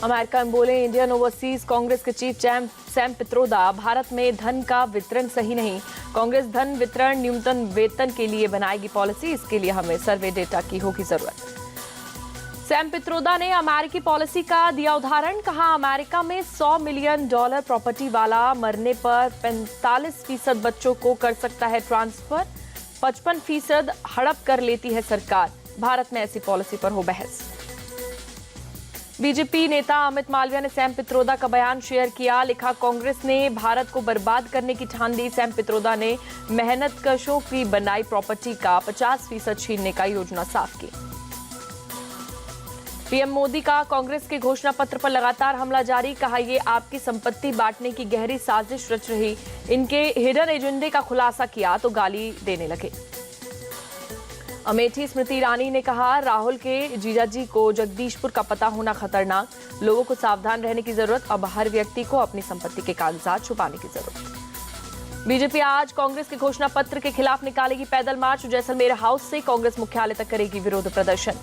America में बोले Indian overseas Congress के चीफ सैम पित्रोदा, भारत में धन का वितरण सही नहीं। कांग्रेस धन वितरण न्यूनतम वेतन के लिए बनाएगी पॉलिसी, इसके लिए हमें सर्वे डेटा की होगी जरूरत। सैम पित्रोदा ने अमेरिकी पॉलिसी का दिया उदाहरण, कहा अमेरिका में $100 मिलियन प्रॉपर्टी वाला मरने पर 45% बच्चों को कर सकता है ट्रांसफर, 55% हड़प कर लेती है सरकार। भारत में ऐसी पॉलिसी पर हो बहस। बीजेपी नेता अमित मालविया ने सैम पित्रोदा का बयान शेयर किया, लिखा कांग्रेस ने भारत को बर्बाद करने की ठान ली। सैम पित्रोदा ने मेहनतकशों की बनाई प्रॉपर्टी का 50% छीनने का योजना साफ की। पीएम मोदी का कांग्रेस के घोषणा पत्र पर लगातार हमला जारी, कहा ये आपकी संपत्ति बांटने की गहरी साजिश रच रही। इनके हिडन एजेंडे का खुलासा किया तो गाली देने लगे। अमेठी स्मृति ईरानी ने कहा राहुल के जीजाजी को जगदीशपुर का पता होना खतरनाक, लोगों को सावधान रहने की जरूरत, अब हर व्यक्ति को अपनी संपत्ति के कागजात छुपाने की जरूरत। बीजेपी आज कांग्रेस के घोषणा पत्र के खिलाफ निकालेगी पैदल मार्च, जैसलमेर हाउस से कांग्रेस मुख्यालय तक करेगी विरोध प्रदर्शन।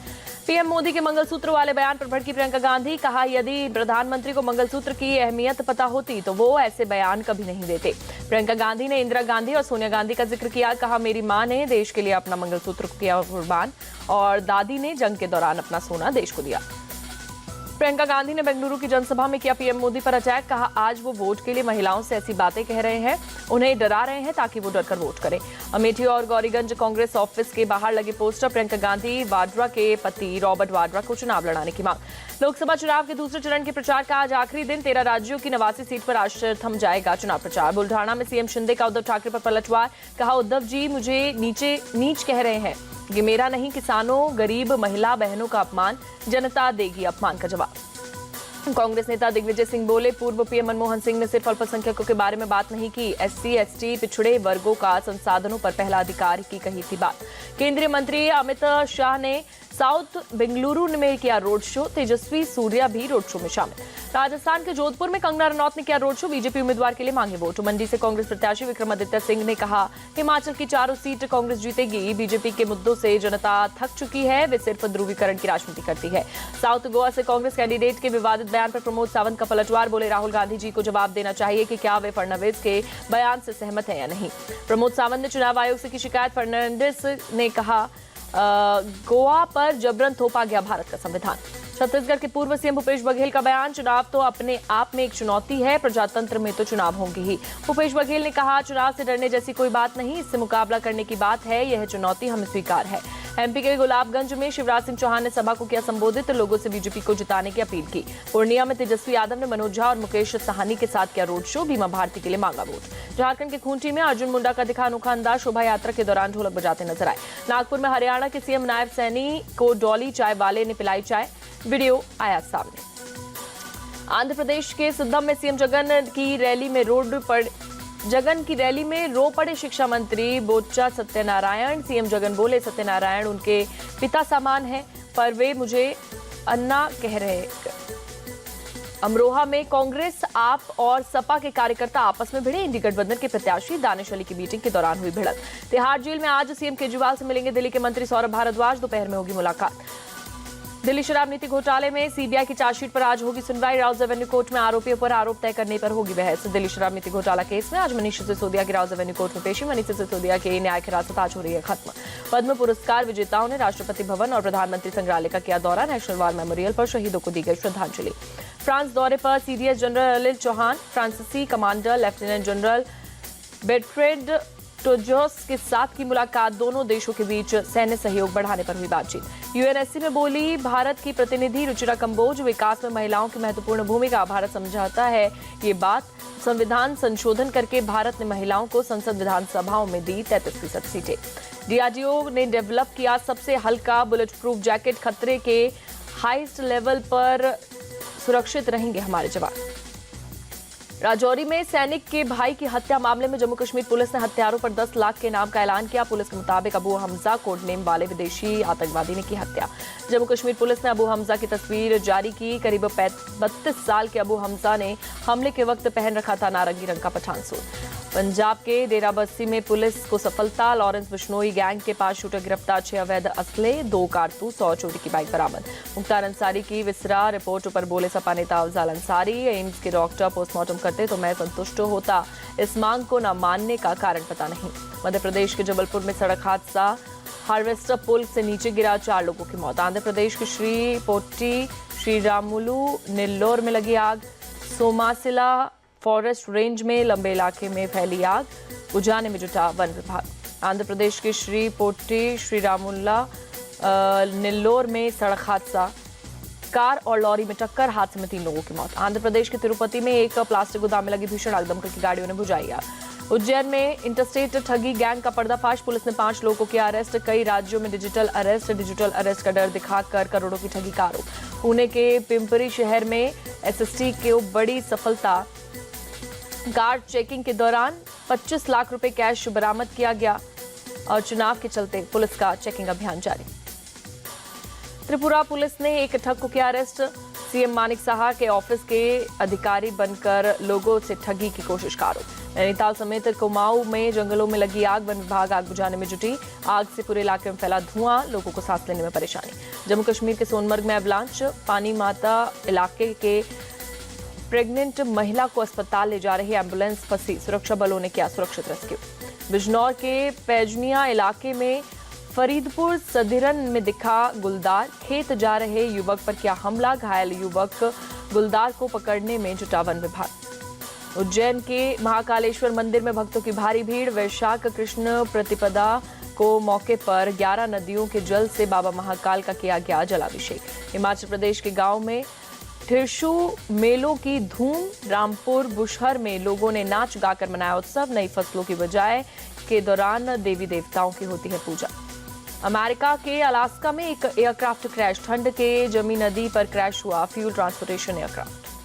पीएम मोदी के मंगलसूत्र वाले बयान पर भड़की प्रियंका गांधी, कहा यदि प्रधानमंत्री को मंगलसूत्र की अहमियत पता होती तो वो ऐसे बयान कभी नहीं देते। प्रियंका गांधी ने इंदिरा गांधी और सोनिया गांधी का जिक्र किया, कहा मेरी मां ने देश के लिए अपना मंगलसूत्र किया कुर्बान और दादी ने जंग के दौरान अपना सोना देश को दिया। प्रियंका गांधी ने बेंगलुरु की जनसभा में किया पीएम मोदी पर अटैक, कहा आज वो वोट के लिए महिलाओं से ऐसी बातें कह रहे हैं, उन्हें डरा रहे हैं ताकि वो डरकर वोट करें। अमेठी और गौरीगंज कांग्रेस ऑफिस के बाहर लगे पोस्टर, प्रियंका गांधी वाड्रा के पति रॉबर्ट वाड्रा को चुनाव लड़ाने की मांग। लोकसभा चुनाव के दूसरे चरण के प्रचार का आज आखिरी दिन, 13 राज्यों की 89 सीट पर आज थम जाएगा चुनाव प्रचार। बुल्ढाना में सीएम शिंदे का उद्धव ठाकरे पर पलटवार, कहा उद्धव जी मुझे नीच कह रहे हैं, ये मेरा नहीं किसानों, गरीब, महिला बहनों का अपमान, जनता देगी अपमान का जवाब। कांग्रेस नेता दिग्विजय सिंह बोले पूर्व पीएम मनमोहन सिंह ने सिर्फ अल्पसंख्यकों के बारे में बात नहीं की, एससी एसटी पिछड़े वर्गों का संसाधनों पर पहला अधिकार की कही थी बात। केंद्रीय मंत्री अमित शाह ने साउथ बेंगलुरु में किया रोड शो, तेजस्वी सूर्या भी रोड शो में शामिल। राजस्थान के जोधपुर में कंगना रनौत ने किया रोड शो, बीजेपी उम्मीदवार के लिए मांगे वोट। मंडी से कांग्रेस प्रत्याशी विक्रमादित्य सिंह ने कहा हिमाचल की 4 सीट कांग्रेस जीतेगी, बीजेपी के मुद्दों से जनता थक चुकी है, वे सिर्फ ध्रुवीकरण की राजनीति करती है। साउथ गोवा से कांग्रेस कैंडिडेट के विवादित बयान पर प्रमोद सावंत का पलटवार, बोले राहुल गांधी जी को जवाब देना चाहिए कि क्या वे फडणवीस के बयान से सहमत हैं या नहीं। प्रमोद सावंत ने चुनाव आयोग से की शिकायत, फर्नांडिस ने कहा गोवा पर जबरन थोपा गया भारत का संविधान। छत्तीसगढ़ के पूर्व सीएम भूपेश बघेल का बयान, चुनाव तो अपने आप में एक चुनौती है, प्रजातंत्र में तो चुनाव होंगे ही। भूपेश बघेल ने कहा चुनाव से डरने जैसी कोई बात नहीं, इससे मुकाबला करने की बात है, यह चुनौती हमें स्वीकार है। एमपी के गुलाबगंज में शिवराज सिंह चौहान ने सभा को किया संबोधित, लोगों से बीजेपी को जिताने की अपील की। पूर्णिया में तेजस्वी यादव ने मनोज झा और मुकेश साहनी के साथ किया रोड शो, बीमा भारती के लिए मांगा वोट। झारखंड के खूंटी में अर्जुन मुंडा का दिखा अनोखा अंदाज, शोभा यात्रा के दौरान ढोलक बजाते नजर आए। नागपुर में हरियाणा के सीएम नायब सैनी को डॉली चाय वाले ने पिलाई चाय, वीडियो आया सामने। आंध्र प्रदेश के सिद्धम में सीएम जगन की रैली में रो पड़े शिक्षा मंत्री बोच्चा सत्यनारायण। सीएम जगन बोले सत्यनारायण उनके पिता समान हैं, पर वे मुझे अन्ना कह रहे। अमरोहा में कांग्रेस, आप और सपा के कार्यकर्ता आपस में भिड़े, इंडी गठबंधन के प्रत्याशी दानिश अली की मीटिंग के दौरान हुई भिड़ंत। तिहाड़ जेल में आज सीएम केजरीवाल से मिलेंगे दिल्ली के मंत्री सौरभ भारद्वाज, दोपहर में होगी मुलाकात। दिल्ली शराब नीति घोटाले में सीबीआई की चार्जशीट पर आज होगी सुनवाई, राउज एवेन्यू कोर्ट में आरोपियों पर आरोप तय करने पर होगी बहस। दिल्ली शराब नीति घोटाला केस में आज मनीष सिसोदिया की राउज एवेन्यू कोर्ट में पेशी, मनीष सिसोदिया के न्यायिक हिरासत आज हो रही है खत्म। पद्म पुरस्कार विजेताओं ने राष्ट्रपति भवन और प्रधानमंत्री संग्रहालय का किया दौरा, नेशनल वार मेमोरियल पर शहीदों को दी गई श्रद्धांजलि। फ्रांस दौरे पर सीडीएस जनरल अनिल चौहान, फ्रांसीसी कमांडर लेफ्टिनेंट जनरल बेर्ट्रेड टोजोस के साथ की मुलाकात, दोनों देशों के बीच सैन्य सहयोग बढ़ाने पर हुई बातचीत। यूएनएससी में बोली भारत की प्रतिनिधि रुचिरा कंबोज, विकास में महिलाओं की महत्वपूर्ण भूमिका, भारत समझाता है ये बात। संविधान संशोधन करके भारत ने महिलाओं को संसद विधानसभाओं में दी 33% सीटें। डीआरडीओ ने डेवलप किया सबसे हल्का बुलेट प्रूफ जैकेट, खतरे के हाईएस्ट लेवल पर सुरक्षित रहेंगे हमारे जवान। राजौरी में सैनिक के भाई की हत्या मामले में जम्मू कश्मीर पुलिस ने हत्यारों पर 10 लाख के इनाम का ऐलान किया। पुलिस के मुताबिक अबू हमजा कोड नेम वाले विदेशी आतंकवादी ने की हत्या। जम्मू कश्मीर पुलिस ने अबू हमजा की तस्वीर जारी की। करीब 32 साल के अबू हमजा ने हमले के वक्त पहन रखा था नारंगी रंग का पठान सूट। पंजाब के डेराबस्सी में पुलिस को सफलता। लॉरेंस बिश्नोई गैंग के पास शूटर गिरफ्तार, 6 अवैध असले, 2 कारतूस और चोरी की बाइक बरामद। मुख्तार अंसारी की विसरा रिपोर्ट पर बोले सपा नेता अफजाल अंसारी, एम्स के डॉक्टर पोस्टमार्टम करते तो मैं संतुष्ट होता, इस मांग को न मानने का कारण पता नहीं। मध्य प्रदेश के जबलपुर में सड़क हादसा, हार्वेस्टर पुल से नीचे गिरा, 4 लोगों की मौत। आंध्र प्रदेश के श्री पोट्टी श्रीरामुलु नेल्लोर में लगी आग। सोमासिला फॉरेस्ट रेंज में लंबे इलाके में फैली आग, बुझाने में जुटा वन विभाग। आंध्र प्रदेश के श्री पोट्टी श्रीरामुल्ला नेल्लोर में सड़क हादसा, कार और लॉरी में टक्कर, हादसे में 3 लोगों की मौत। आंध्र प्रदेश के तिरुपति में एक प्लास्टिक गोदाम में लगी भीषण आग, दमकल की गाड़ियों ने बुझाई आग। उज्जैन में इंटरस्टेट ठगी गैंग का पर्दाफाश, पुलिस ने 5 लोगों को किया अरेस्ट। कई राज्यों में डिजिटल अरेस्ट का डर दिखाकर करोड़ों की ठगी का आरोप। पुणे के पिंपरी शहर में एसएसटी को बड़ी सफलता, कार्ड चेकिंग के दौरान 25 लाख रुपए कैश बरामद किया गया और चुनाव के चलते पुलिस का चेकिंग अभियान जारी। त्रिपुरा पुलिस ने एक ठग को किया अरेस्ट। सीएम मानिक साहा के ऑफिस के अधिकारी बनकर लोगों से ठगी की कोशिश का आरोप। नैनीताल समेत कुमाऊं में जंगलों में लगी आग, वन विभाग आग बुझाने में जुटी। आग से पूरे इलाके में फैला धुआं, लोगों को सांस लेने में परेशानी। जम्मू कश्मीर के सोनमर्ग में एवलांच, पानी माता इलाके के प्रेग्नेंट महिला को अस्पताल ले जा रही एम्बुलेंस फंसी, सुरक्षा बलों ने किया सुरक्षित रेस्क्यू। बिजनौर के पैजनिया इलाके में फरीदपुर सदिरन में दिखा गुलदार, खेत जा रहे युवक पर किया हमला, घायल युवक गुलदार को पकड़ने में जुटा वन विभाग। उज्जैन के महाकालेश्वर मंदिर में भक्तों की भारी भीड़, वैशाख कृष्ण प्रतिपदा को मौके पर 11 नदियों के जल से बाबा महाकाल का किया गया जलाभिषेक। हिमाचल प्रदेश के गांव में ठिरशु मेलों की धूम, रामपुर बुशहर में लोगों ने नाच गाकर मनाया उत्सव। नई फसलों की बजाय के दौरान देवी देवताओं की होती है पूजा। अमेरिका के अलास्का में एक एयरक्राफ्ट क्रैश, ठंड के जमी नदी पर क्रैश हुआ फ्यूल ट्रांसपोर्टेशन एयरक्राफ्ट।